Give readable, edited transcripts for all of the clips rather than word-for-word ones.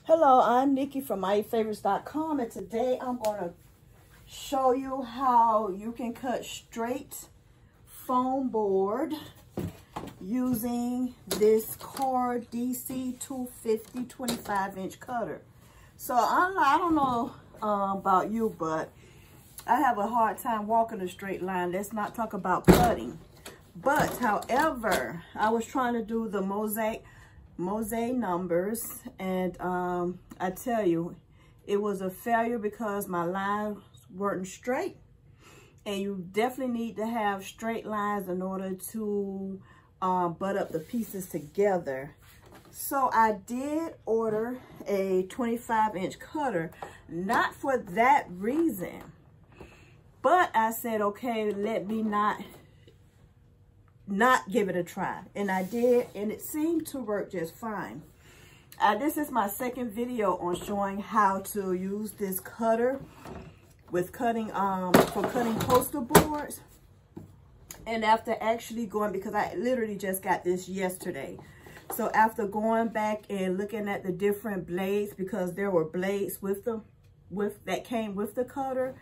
Hello, I'm Nikki from MyeFavors.com, and today I'm going to show you how you can cut straight foam board using this cord DC-250 25-inch cutter. So I don't know about you, but I have a hard time walking a straight line. Let's not talk about cutting. But however, I was trying to do the mosaic numbers, and I tell you, it was a failure because my lines weren't straight, and you definitely need to have straight lines in order to butt up the pieces together. So I did order a 25-inch cutter, not for that reason, but I said, okay, let me not give it a try. And I did, and it seemed to work just fine. This is my second video on showing how to use this cutter with cutting for cutting poster boards. And after actually going, because I literally just got this yesterday, so after going back and looking at the different blades, because there were blades that came with the cutter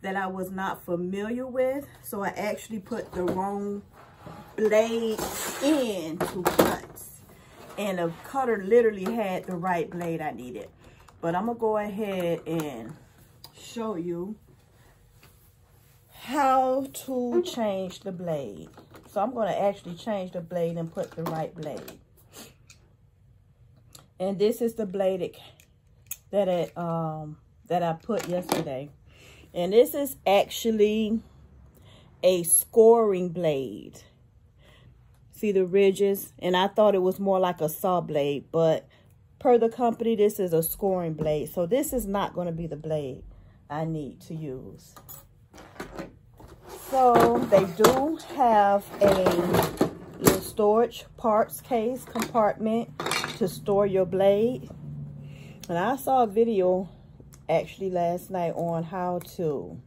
that I was not familiar with, so I actually put the wrong blade in to cut, and the cutter literally had the right blade I needed. But I'm gonna go ahead and show you how to change the blade. So I'm going to actually change the blade and put the right blade. And this is the blade that I put yesterday, and this is actually a scoring blade. See the ridges? And I thought it was more like a saw blade, but per the company, this is a scoring blade. So this is not going to be the blade I need to use. So they do have a little storage parts case compartment to store your blade. And I saw a video actually last night on how to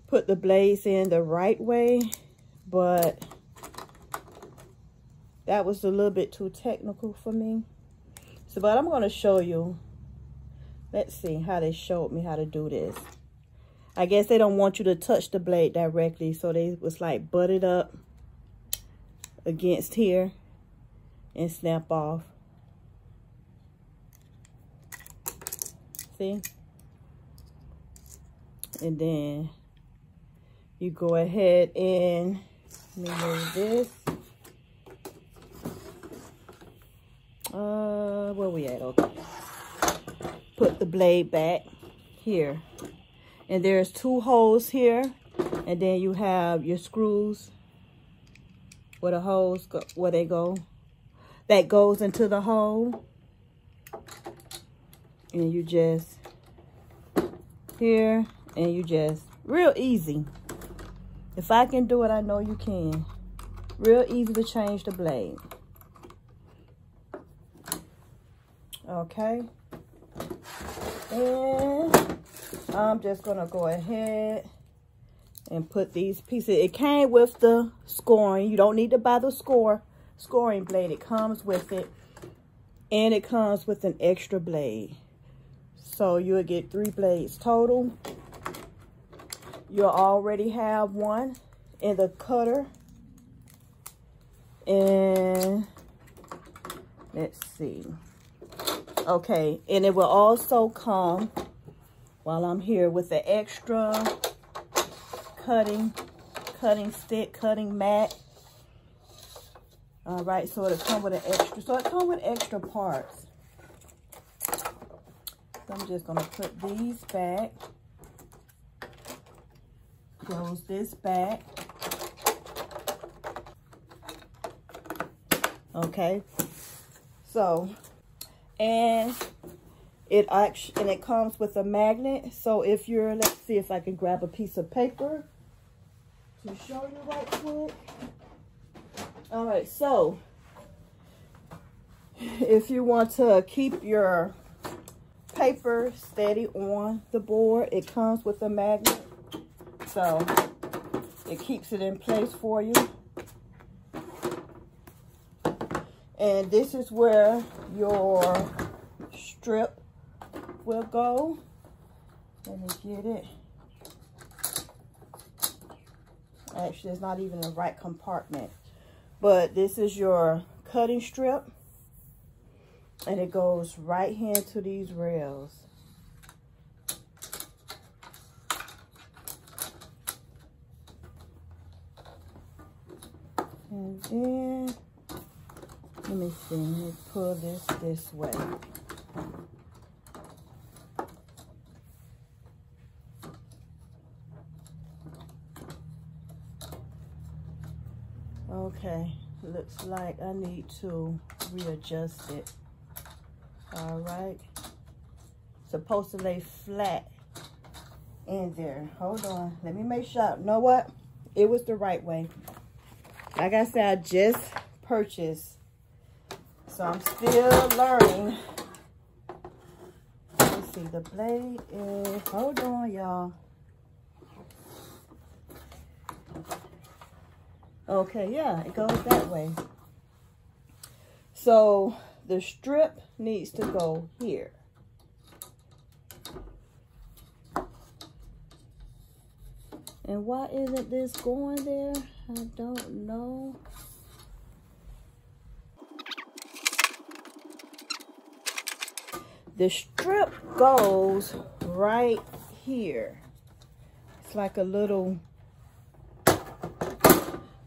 put the blades in the right way, but that was a little bit too technical for me. So, but I'm going to show you. Let's see how they showed me how to do this. I guess they don't want you to touch the blade directly, so they was like butted up against here and snap off. See? And then you go ahead and remove this. Where we at? Okay. Put the blade back here. And there's two holes here. And then you have your screws where the holes go, where they go. That goes into the hole. And you just here, and you just real easy. If I can do it, I know you can. Real easy to change the blade. Okay. And I'm just going to go ahead and put these pieces. It came with the scoring. You don't need to buy the scoring blade. It comes with it. And it comes with an extra blade. So you'll get 3 blades total. You'll already have one in the cutter. And let's see. Okay, and it will also come, while I'm here, with the extra cutting stick, cutting mat. All right, so it'll come with an extra. So it comes with extra parts. So I'm just gonna put these back. Close this back. Okay. So, and it comes with a magnet. So if you're, let's see if I can grab a piece of paper to show you right quick. All right, so if you want to keep your paper steady on the board, it comes with a magnet. So it keeps it in place for you. And this is where your strip will go. Let me get it. Actually, it's not even the right compartment. But this is your cutting strip. And it goes right here into these rails. And then, let me see, let me pull this way. Okay, looks like I need to readjust it. All right, supposed to lay flat in there. Hold on, let me make sure. You know what? It was the right way. Like I said, I just purchased, so I'm still learning. Let's see, the blade is, hold on, y'all. Okay, yeah, it goes that way. So the strip needs to go here. And why isn't this going there? I don't know. The strip goes right here. It's like a little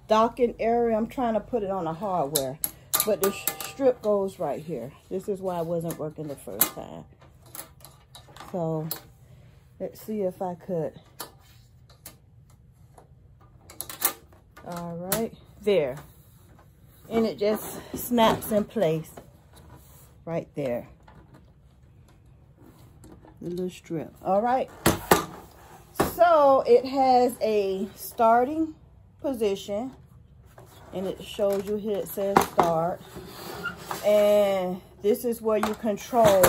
docking area. I'm trying to put it on the hardware, but the strip goes right here. This is why it wasn't working the first time. So let's see if I could. All right, there. And it just snaps in place right there. The little strip. All right. So it has a starting position, and it shows you here, it says start. And this is where you control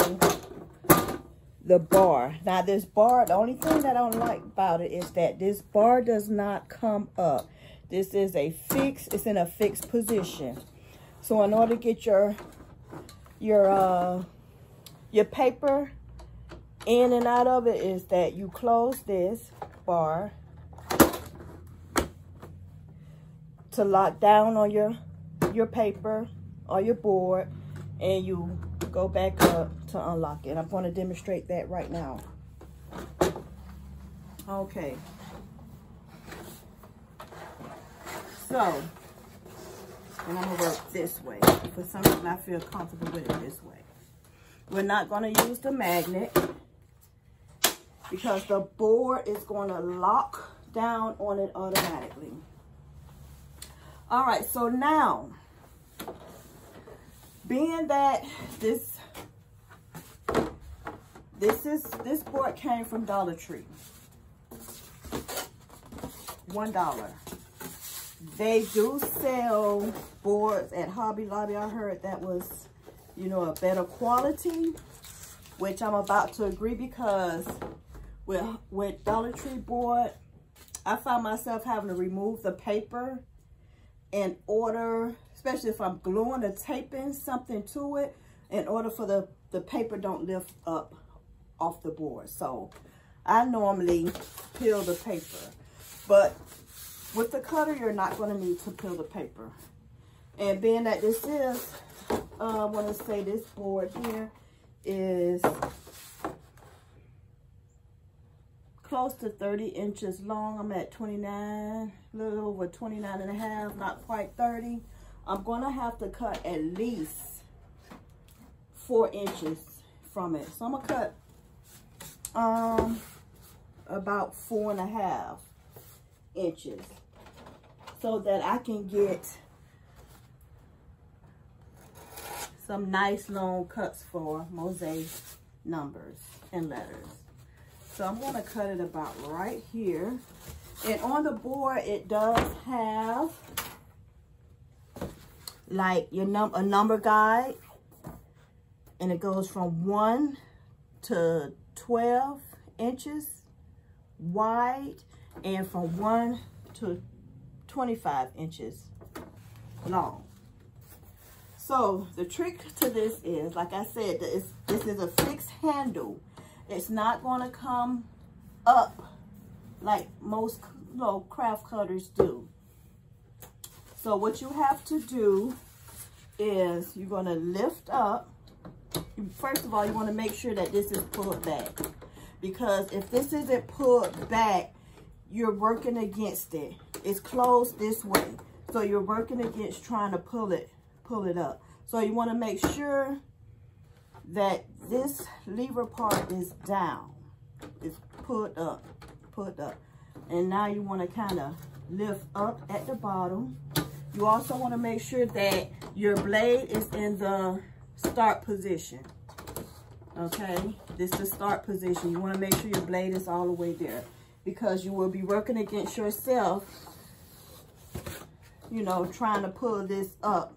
the bar. Now this bar, the only thing that I don't like about it is that this bar does not come up. This is a fixed, it's in a fixed position. So in order to get your paper in and out of it, is that you close this bar to lock down on your paper or your board, and you go back up to unlock it. I'm going to demonstrate that right now. Okay. So, and I'm going to work this way. For some reason, I feel comfortable with it this way. We're not going to use the magnet because the board is going to lock down on it automatically. All right, so now, being that this board came from Dollar Tree, $1. They do sell boards at Hobby Lobby. I heard that was, you know, a better quality, which I'm about to agree, because with Dollar Tree board, I found myself having to remove the paper in order, especially if I'm gluing or taping something to it, in order for the paper don't lift up off the board. So I normally peel the paper, but with the cutter, you're not going to need to peel the paper. And being that this is, I want to say this board here is close to 30 inches long. I'm at 29, a little over 29 and a half, not quite 30. I'm going to have to cut at least 4 inches from it. So I'm going to cut about 4.5 inches so that I can get some nice long cuts for mosaic numbers and letters. So I'm going to cut it about right here. And on the board, it does have like a number guide. And it goes from 1 to 12 inches wide, and from 1 to 25 inches long. So the trick to this is, like I said, this is a fixed handle. It's not going to come up like most craft cutters do. So what you have to do is you're going to lift up. First of all, you want to make sure that this is pulled back, because if this isn't pulled back, you're working against it. It's closed this way, so you're working against trying to pull it up. So you want to make sure that this lever part is down. It's pulled up. And now you want to kind of lift up at the bottom. You also want to make sure that your blade is in the start position. Okay, this is the start position. You want to make sure your blade is all the way there, because you will be working against yourself, you know, trying to pull this up,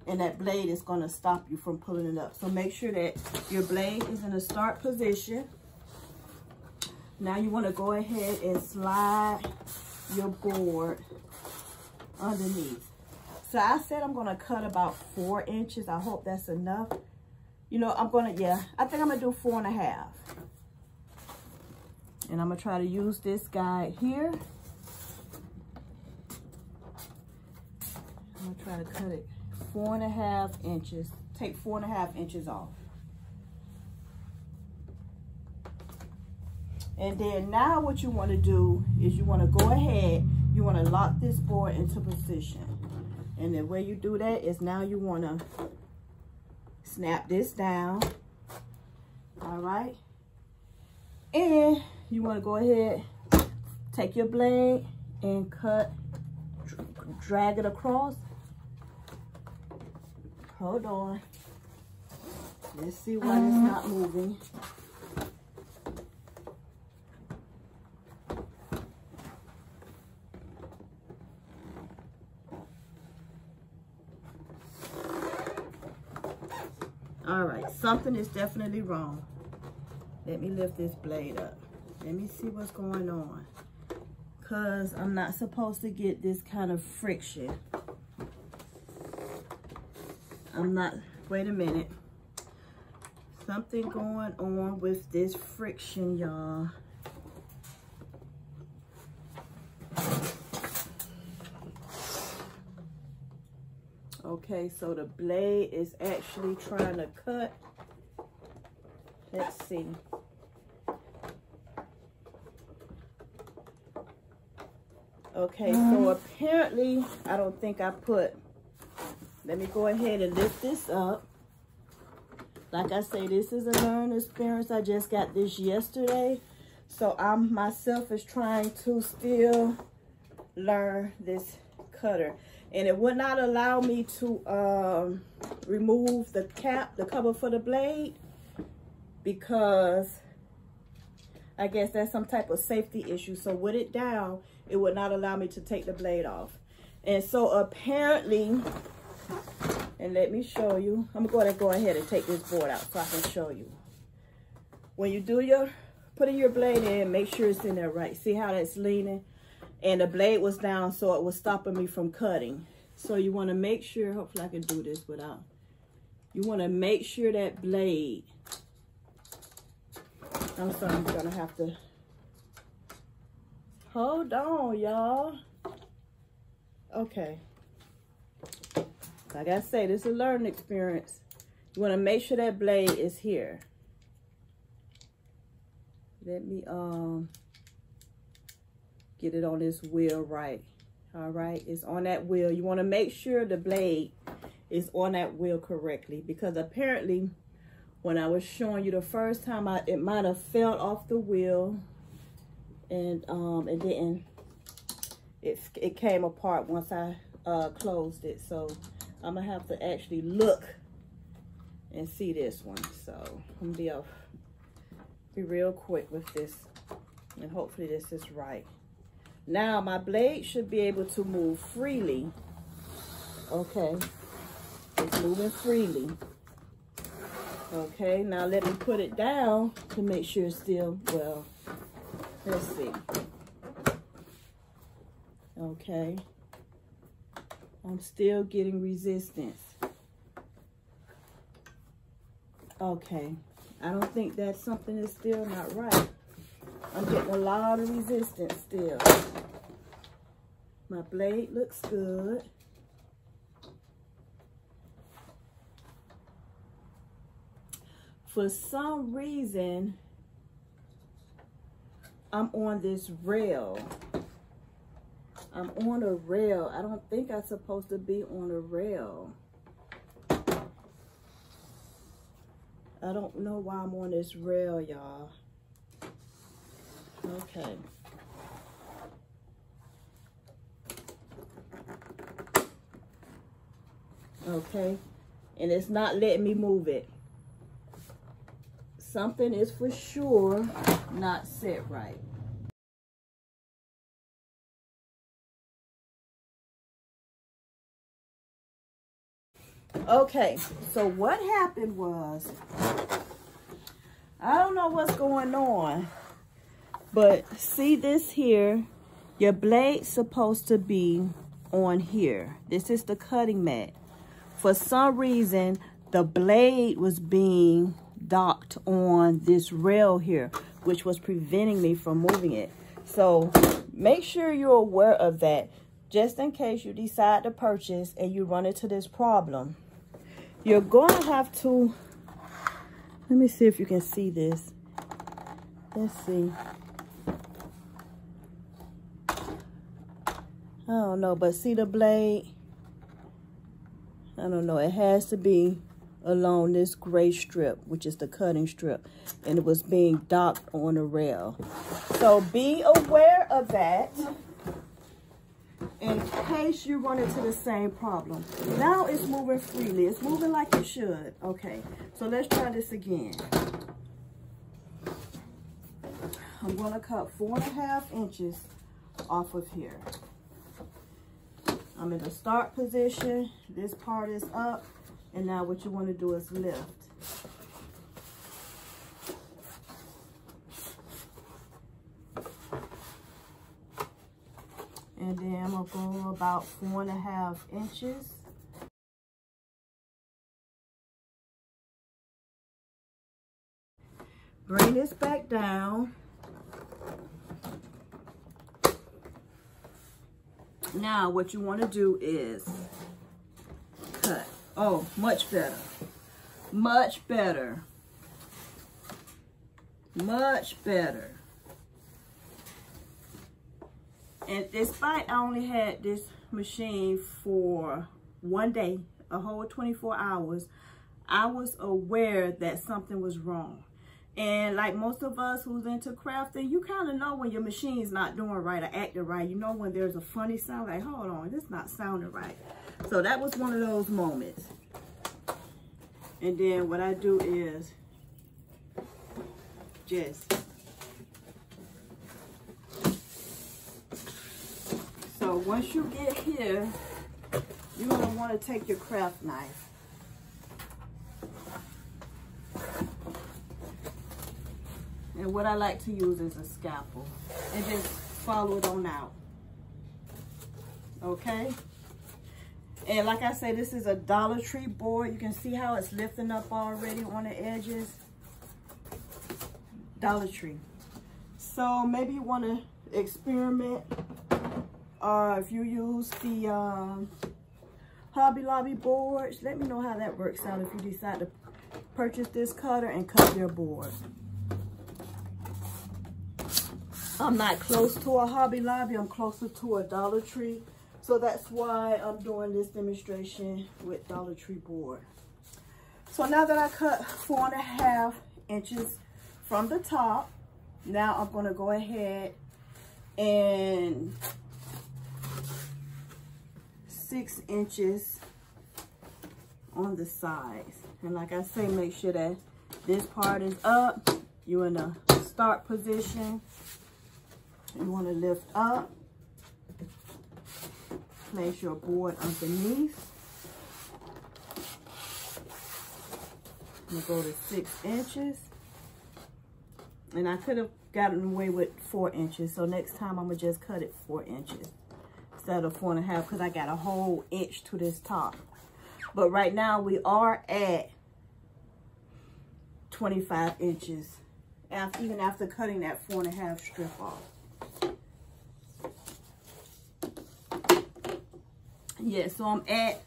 and that blade is going to stop you from pulling it up. So make sure that your blade is in the start position. Now you want to go ahead and slide your board underneath. So I said I'm going to cut about 4 inches. I hope that's enough. You know, I think I'm going to do 4.5. And I'm going to try to use this guide here. I'm going to try to cut it 4.5 inches. Take 4.5 inches off. And then now what you want to do is you want to go ahead, you want to lock this board into position. And the way you do that is now you want to snap this down. All right. And you want to go ahead, take your blade and cut, drag it across. Hold on. Let's see why it's not moving. All right, something is definitely wrong. Let me lift this blade up. Let me see what's going on, because I'm not supposed to get this kind of friction. Wait a minute. Something going on with this friction, y'all. Okay, so the blade is actually trying to cut. Let's see. Okay, so apparently, I don't think I put, let me go ahead and lift this up. Like I say, this is a learning experience. I just got this yesterday. So I'm myself is trying to still learn this cutter. And it would not allow me to remove the cap, the cover for the blade, because I guess that's some type of safety issue. So with it down, it would not allow me to take the blade off. And so apparently, and let me show you. I'm going to go ahead and take this board out so I can show you. When you do putting your blade in, make sure it's in there right. See how that's leaning? And the blade was down, so it was stopping me from cutting. So you want to make sure, hopefully I can do this without. You want to make sure that blade, I'm sorry, I'm going to have to, hold on, y'all. Okay. Like I say, this is a learning experience. You want to make sure that blade is here. Let me get it on this wheel right. All right, it's on that wheel. You want to make sure the blade is on that wheel correctly, because apparently when I was showing you the first time, it might have fell off the wheel, and it didn't. It came apart once I closed it. So I'm gonna have to actually look and see this one. So I'm gonna be real quick with this, and hopefully this is right. Now my blade should be able to move freely. Okay, it's moving freely. Okay, now let me put it down to make sure it's still, well, let's see. Okay, I'm still getting resistance. Okay, I don't think that something is still not right. I'm getting a lot of resistance still. My blade looks good. For some reason, I'm on this rail. I'm on a rail. I don't think I'm supposed to be on a rail. I don't know why I'm on this rail, y'all. Okay. Okay. And it's not letting me move it. Something is for sure not set right. Okay, so what happened was, I don't know what's going on, but see this here, your blade's supposed to be on here. This is the cutting mat. For some reason, the blade was being docked on this rail here, which was preventing me from moving it. So make sure you're aware of that, just in case you decide to purchase and you run into this problem. You're going to have to, let me see if you can see this. Let's see. I don't know, but see the blade? I don't know, it has to be along this gray strip, which is the cutting strip, and it was being docked on a rail. So be aware of that in case you run into the same problem. Now it's moving freely. It's moving like it should. Okay, so let's try this again. I'm going to cut 4.5 inches off of here. I'm in the start position. This part is up. And now what you want to do is lift. And then I'm going to go about 4.5 inches. Bring this back down. Now what you want to do is cut. Oh, much better. Much better. Much better. And despite I only had this machine for one day, a whole 24 hours, I was aware that something was wrong. And like most of us who's into crafting, you kind of know when your machine's not doing right or acting right. You know when there's a funny sound, like, hold on, this not sounding right. So that was one of those moments. And then what I do is just, so once you get here, you're going to want to take your craft knife. And what I like to use is a scalpel. And just follow it on out. Okay? And like I said, this is a Dollar Tree board. You can see how it's lifting up already on the edges. Dollar Tree. So maybe you want to experiment. Or if you use the Hobby Lobby boards, let me know how that works out if you decide to purchase this cutter and cut your board. I'm not close to a Hobby Lobby. I'm closer to a Dollar Tree. So that's why I'm doing this demonstration with Dollar Tree board. So now that I cut 4.5 inches from the top, now I'm going to go ahead and 6 inches on the sides. And like I say, make sure that this part is up. You're in a start position. You want to lift up. Place your board underneath. I'm going to go to 6 inches. And I could have gotten away with 4 inches. So next time I'm going to just cut it 4 inches instead of 4.5 because I got a whole inch to this top. But right now we are at 25 inches, even after cutting that 4.5 strip off. Yeah, so I'm at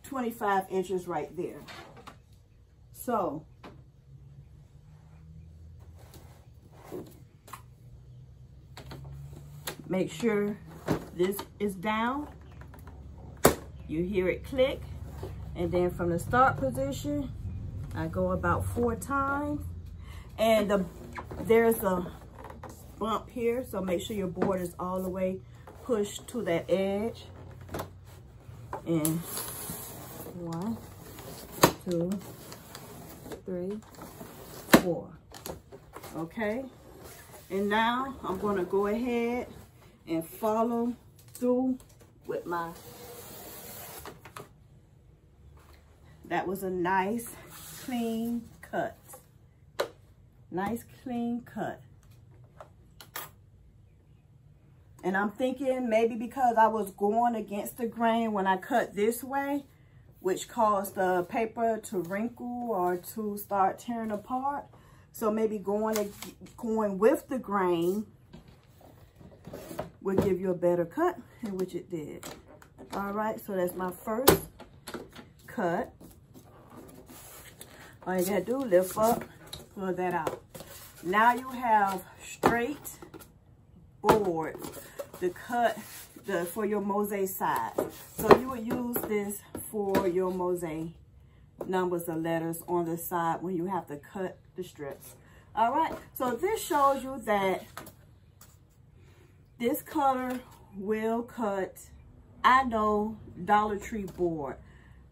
25 inches right there. So make sure this is down. You hear it click, and then from the start position, I go about 4 times, and there's a bump here, so make sure your board is all the way pushed to that edge. And 1, 2, 3, 4. Okay, and now I'm going to go ahead and follow through with my. That was a nice clean cut. Nice clean cut. And I'm thinking maybe because I was going against the grain when I cut this way, which caused the paper to wrinkle or to start tearing apart. So maybe going with the grain will give you a better cut, in which it did. All right, so that's my first cut. All you gotta do, lift up, pull that out. Now you have straight board to cut for your mosaic side. So you would use this for your mosaic numbers or letters on the side when you have to cut the strips. All right, so this shows you that this cutter will cut, I know, Dollar Tree board.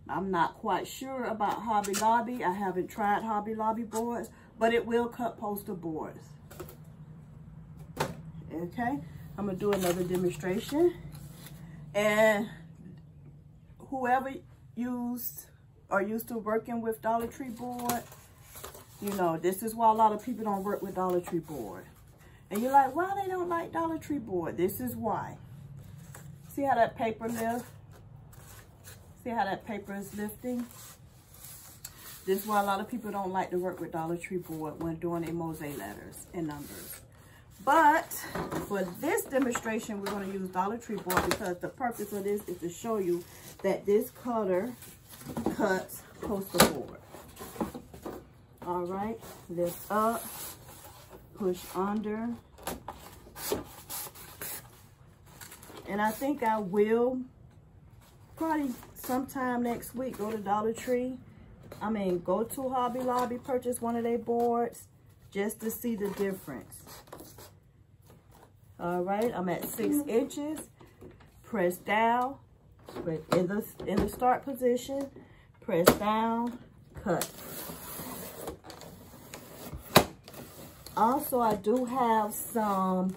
I'm not quite sure about Hobby Lobby. I haven't tried Hobby Lobby boards, but it will cut poster boards. Okay, I'm gonna do another demonstration. And whoever used to working with Dollar Tree board, you know, this is why a lot of people don't work with Dollar Tree board. And you're like, why they don't like Dollar Tree board? This is why. See how that paper lifts? See how that paper is lifting? This is why a lot of people don't like to work with Dollar Tree board when doing a mosaic letters and numbers. But for this demonstration, we're going to use Dollar Tree board because the purpose of this is to show you that this cutter cuts poster board. All right, lift up, push under. And I think I will probably sometime next week go to Dollar Tree. I mean, go to Hobby Lobby, purchase one of their boards just to see the difference. All right, I'm at 6 inches. Press down, in the start position. Press down, cut. Also, I do have some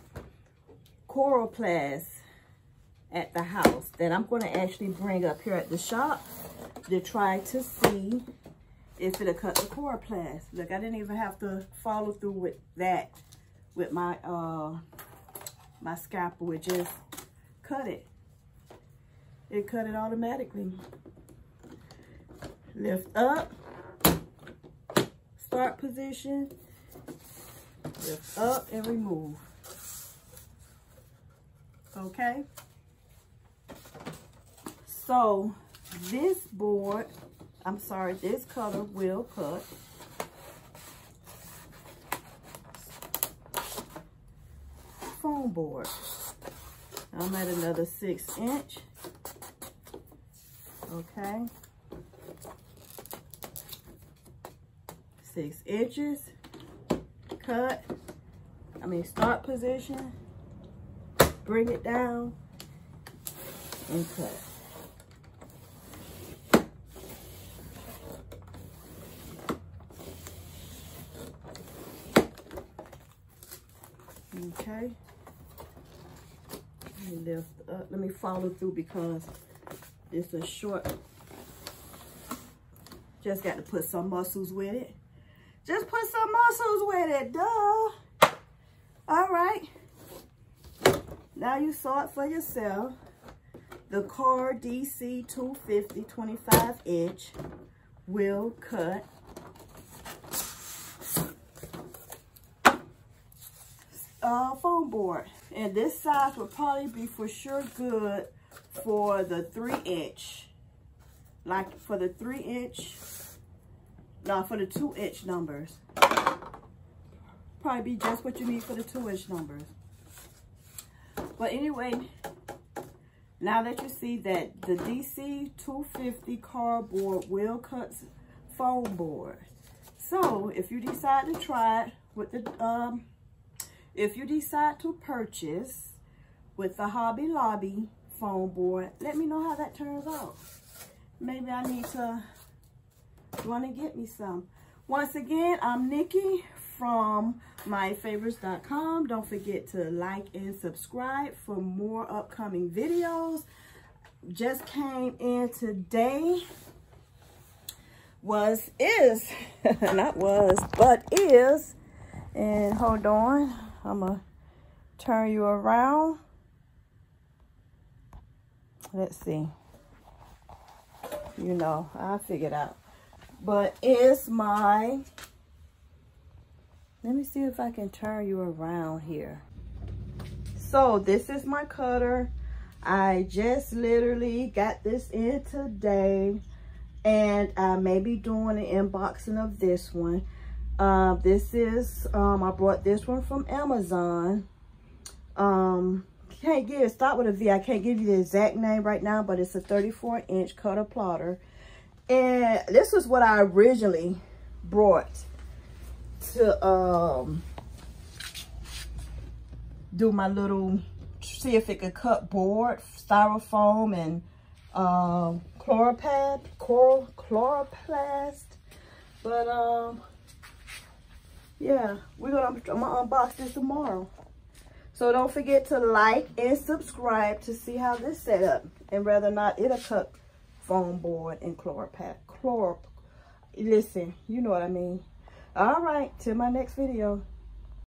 coroplast at the house that I'm going to actually bring up here at the shop to try to see if it'll cut the coroplast. Look, I didn't even have to follow through with that with my my scalpel. It just cut it. It cut it automatically. Lift up, start position, lift up and remove. Okay. So this board, this cutter will cut foam board. I'm at another 6 inch. Okay. 6 inches. Cut. Start position. Bring it down and cut. Okay. Let me lift up. Let me follow through because it's a short. Just got to put some muscles with it. Just put some muscles with it, duh. All right. Now you saw it for yourself. The car DC-250 25 inch will cut foam board. And this size would probably be for sure good for the 3-inch. Like for the 3-inch, no, for the 2-inch numbers. Probably be just what you need for the 2-inch numbers. But anyway, now that you see that the DC-250 cardboard will cut foam board. So if you decide to try it with the, if you decide to purchase with the Hobby Lobby foam board, let me know how that turns out. Maybe I need to want to get me some. Once again, I'm Nikki from MyeFavors.com. Don't forget to like and subscribe for more upcoming videos. Just came in today. Is. And hold on, I'm gonna turn you around. Let's see. You know, I figured out. But it's my, let me see if I can turn you around here. So this is my cutter. I just literally got this in today, and I may be doing an unboxing of this one. This is, I brought this one from Amazon. Can't give it, start with a V. I can't give you the exact name right now, but it's a 34-inch cutter plotter. And this is what I originally brought to do my little, see if it could cut board, styrofoam, and coroplast. But yeah, I'm gonna unbox this tomorrow. So don't forget to like and subscribe to see how this set up and whether or not it'll cut foam board and listen, you know what I mean. All right, till my next video.